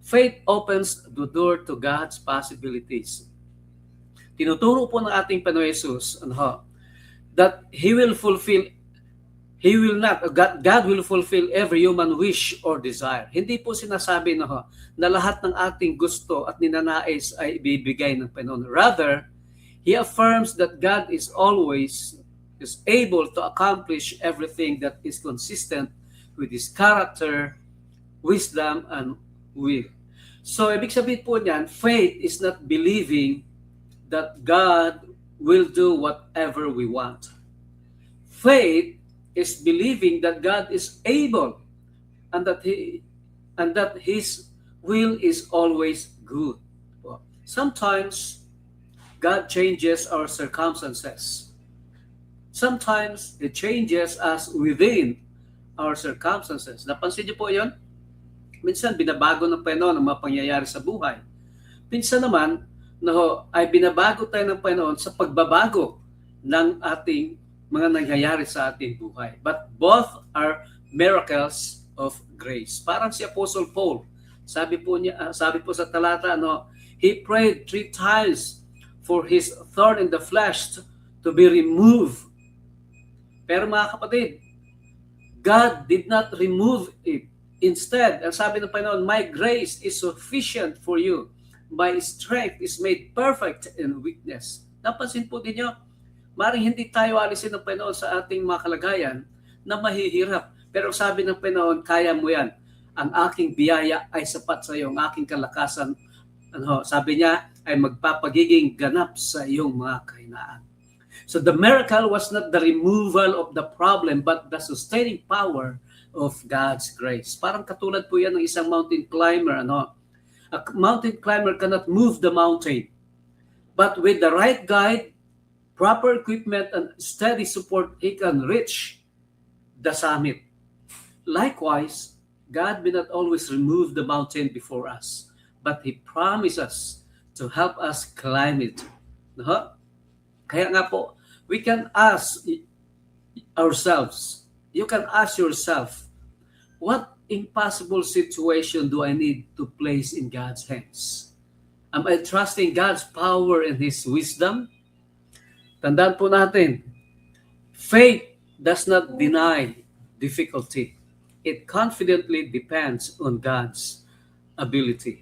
Faith opens the door to God's possibilities. Tinuturo po ng ating Panginoon Jesus, that He will not, God will fulfill every human wish or desire. Hindi po sinasabi na lahat ng ating gusto at ninanais ay ibibigay ng Panginoon. Rather, He affirms that God is able to accomplish everything that is consistent with His character, wisdom, and will. So, ibig sabihin po niyan, faith is not believing that God will do whatever we want. Faith is believing that God is able and that His will is always good. Sometimes God changes our circumstances. Sometimes He changes us within our circumstances. Napansin niyo po yun? Minsan binabago ng Panginoon ang mga pangyayari sa buhay. Minsan naman ay binabago tayo ng Panginoon sa pagbabago ng ating mga nangyayari sa ating buhay. But both are miracles of grace. Parang si Apostle Paul, sabi po sa talata, he prayed 3 times for his thorn in the flesh to be removed. Pero mga kapatid, God did not remove it. Instead, ang sabi ng Panginoon, my grace is sufficient for you. My strength is made perfect in weakness. Napansin po din nyo, maring hindi tayo alisin ng Panginoon sa ating mga kalagayan na mahihirap. Pero sabi ng Panginoon, kaya mo yan. Ang aking biyaya ay sapat sa iyo. Ang aking kalakasan, sabi niya, ay magpapagiging ganap sa iyong mga kahinaan. So the miracle was not the removal of the problem, but the sustaining power of God's grace. Parang katulad po yan ng isang mountain climber. A mountain climber cannot move the mountain. But with the right guide, proper equipment, and steady support, he can reach the summit. Likewise, God will not always remove the mountain before us, but He promises to help us climb it. Kaya nga po, we can ask ourselves, you can ask yourself, what impossible situation do I need to place in God's hands? Am I trusting God's power and His wisdom? Tandaan po natin, faith does not deny difficulty. It confidently depends on God's ability.